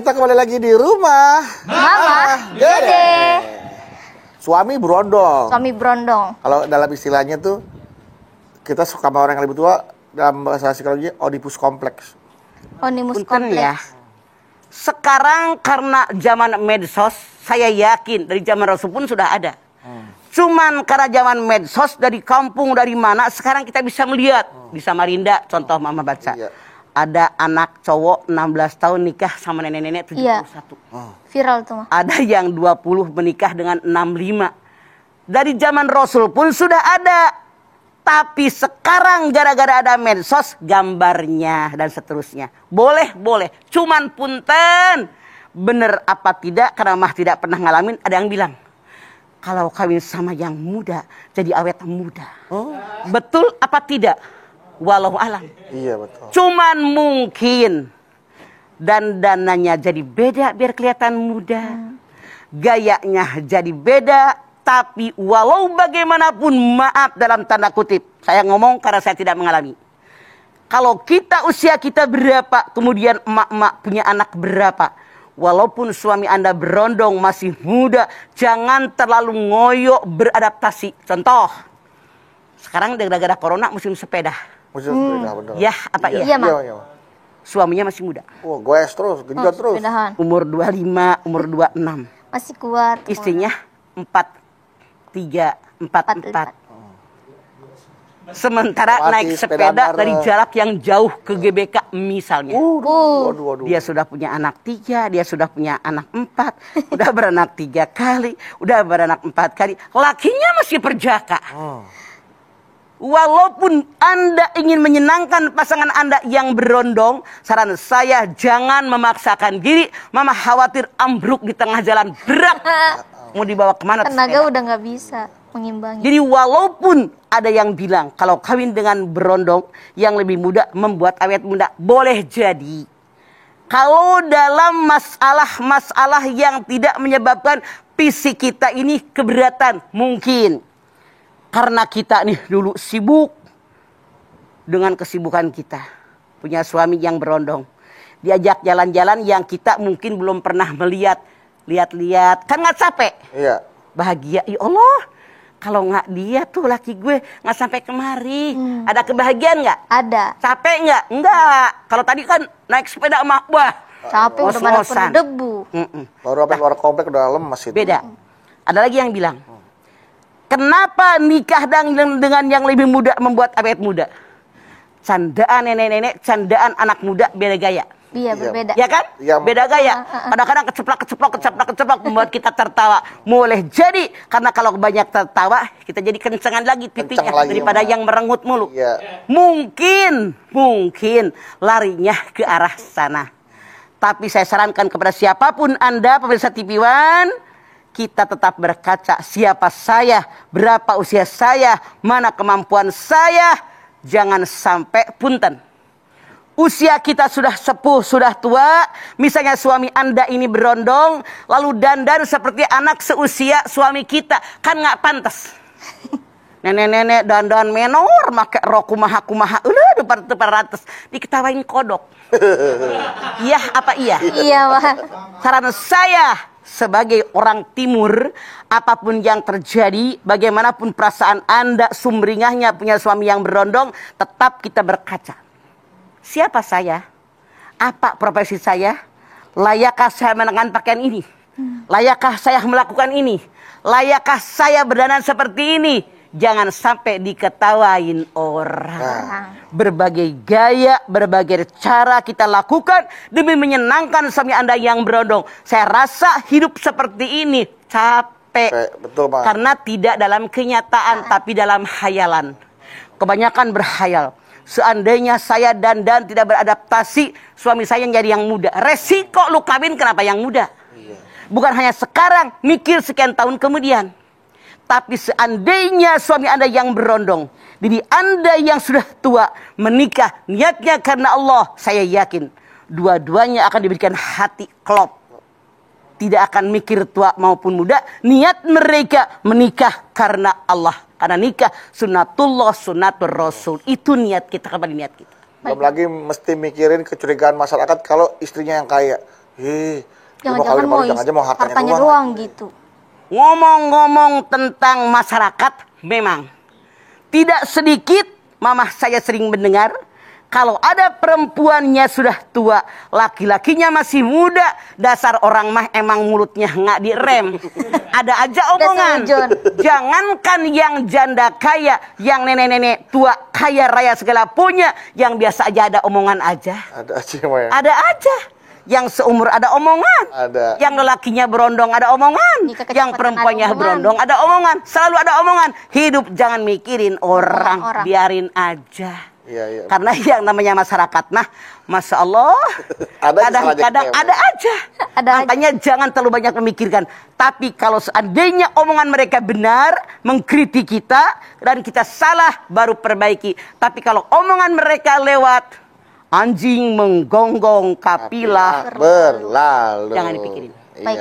kita kembali lagi di rumah Mama Gede. Suami berondong. Suami berondong. Kalau dalam istilahnya tuh, kita suka sama orang yang lebih tua, dalam bahasa psikologi Oedipus kompleks. Onimus Punten kompleks. ya. Sekarang karena zaman medsos, saya yakin dari zaman Rasul pun sudah ada. Cuman karena zaman medsos dari kampung dari mana sekarang kita bisa melihat di Samarinda, contoh Mama baca. Iya. Ada anak cowok 16 tahun nikah sama nenek-nenek 71. Iya. Viral tuh mah. Ada yang 20 menikah dengan 65. Dari zaman Rasul pun sudah ada. Tapi sekarang gara-gara ada medsos, gambarnya dan seterusnya. Boleh. Cuman punten. Bener apa tidak, karena mah tidak pernah ngalamin, ada yang bilang. Kalau kawin sama yang muda, jadi awet muda. Betul apa tidak? Walau alam. Iya betul. Cuman mungkin dandananya jadi beda biar kelihatan muda. Gayanya jadi beda. Tapi walau bagaimanapun, maaf dalam tanda kutip. Saya ngomong karena saya tidak mengalami. Kalau usia kita berapa, kemudian emak-emak punya anak berapa. Walaupun suami Anda berondong masih muda, jangan terlalu ngoyo beradaptasi. Contoh, sekarang gara-gara corona musim sepeda. Musim sepeda betul. Ya, apa iya? Iya, Mak. Iya. Suaminya masih muda. Wah, goes terus, genjot terus. Sepedahan. Umur 25, umur 26. Masih kuat. Istrinya 4. Sementara Mati naik sepeda sepeda dari bareng. jarak yang jauh ke GBK misalnya. Waduh. Dia sudah punya anak 3, dia sudah punya anak 4, udah beranak 3 kali, udah beranak 4 kali. Lakinya masih perjaka. Walaupun Anda ingin menyenangkan pasangan Anda yang berondong, saran saya jangan memaksakan diri. Mama khawatir ambruk di tengah jalan, berat. Mau dibawa kemana? Tenaga sepeda? udah nggak bisa mengimbangi. Jadi walaupun ada yang bilang kalau kawin dengan berondong yang lebih muda membuat awet muda, boleh jadi. Kalau dalam masalah yang tidak menyebabkan fisik kita ini keberatan, mungkin. Karena kita nih dulu sibuk dengan kesibukan kita. Punya suami yang berondong. Diajak jalan-jalan yang kita mungkin belum pernah melihat. Lihat-lihat. Kan nggak capek? Iya. Bahagia. Ya Allah. Kalau nggak dia tuh laki gue nggak sampai kemari. Ada kebahagiaan nggak? Ada. Capek nggak? Enggak. Kalau tadi kan naik sepeda mah, wah. Capek udah pada ngos-ngosan. berdebu. Baru apa keluar komplek udah lemes itu. Beda. Ada lagi yang bilang, kenapa nikah dengan yang lebih muda membuat awet muda? Candaan nenek-nenek, candaan anak muda beda gaya. Iya, berbeda. Ya kan? Iya. Beda gaya. Kadang-kadang keceplak membuat kita tertawa. Boleh jadi karena kalau banyak tertawa kita jadi kencengan lagi pipinya Kenceng lagi, daripada Mak. yang merengut mulu. Iya. Mungkin larinya ke arah sana. Tapi saya sarankan kepada siapapun Anda pemirsa TV One, kita tetap berkaca siapa saya, berapa usia saya, mana kemampuan saya. Jangan sampai punten. Usia kita sudah sepuh, sudah tua. Misalnya suami Anda ini berondong, lalu dandan seperti anak seusia suami kita. Kan nggak pantas. Nenek-nenek dandan menor, pakai rok kumaha-kumaha. Depan ratus. Diketawain kodok. Iya apa iya? Iya, Pak. Saran saya sebagai orang timur, apapun yang terjadi, bagaimanapun perasaan Anda sumringahnya punya suami yang berondong, tetap kita berkaca. Siapa saya? Apa profesi saya? Layakkah saya mengenakan pakaian ini? Layakkah saya melakukan ini? Layakkah saya berdandan seperti ini? Jangan sampai diketawain orang. Berbagai gaya, berbagai cara kita lakukan demi menyenangkan suami Anda yang berondong. Saya rasa hidup seperti ini capek. Betul, Pak. Karena tidak dalam kenyataan, tapi dalam hayalan. Kebanyakan berhayal. Seandainya saya dandan tidak beradaptasi, suami saya yang jadi yang muda. Resiko lu kawin kenapa yang muda? Bukan hanya sekarang, mikir sekian tahun kemudian. Tapi seandainya suami Anda yang berondong, diri Anda yang sudah tua, menikah, niatnya karena Allah, saya yakin dua-duanya akan diberikan hati klop. Tidak akan mikir tua maupun muda. Niat mereka menikah karena Allah. Karena nikah sunnatullah, sunnatur rasul. Itu niat kita, kembali niat kita. Belum lagi mesti mikirin kecurigaan masyarakat kalau istrinya yang kaya. Jangan-jangan mau hartanya doang gitu. Ngomong-ngomong tentang masyarakat, memang tidak sedikit mamah saya sering mendengar kalau ada perempuannya sudah tua, laki-lakinya masih muda, dasar orang mah emang mulutnya nggak direm. Ada aja omongan. Jangankan yang janda kaya, yang nenek-nenek tua kaya raya segala punya, yang biasa aja ada omongan aja. Ada aja, Maya. Ada aja. Yang seumur ada omongan. Ada. Yang lelakinya berondong ada omongan. Yang perempuannya berondong ada omongan. Selalu ada omongan. Hidup jangan mikirin orang. Biarin aja. Iya. Karena yang namanya masyarakat, nah, Masya Allah, kadang-kadang ada aja. Makanya jangan terlalu banyak memikirkan. Tapi kalau seandainya omongan mereka benar, mengkritik kita, dan kita salah, baru perbaiki. Tapi kalau omongan mereka lewat, anjing menggonggong kapilah berlalu. Jangan dipikirin. Baik,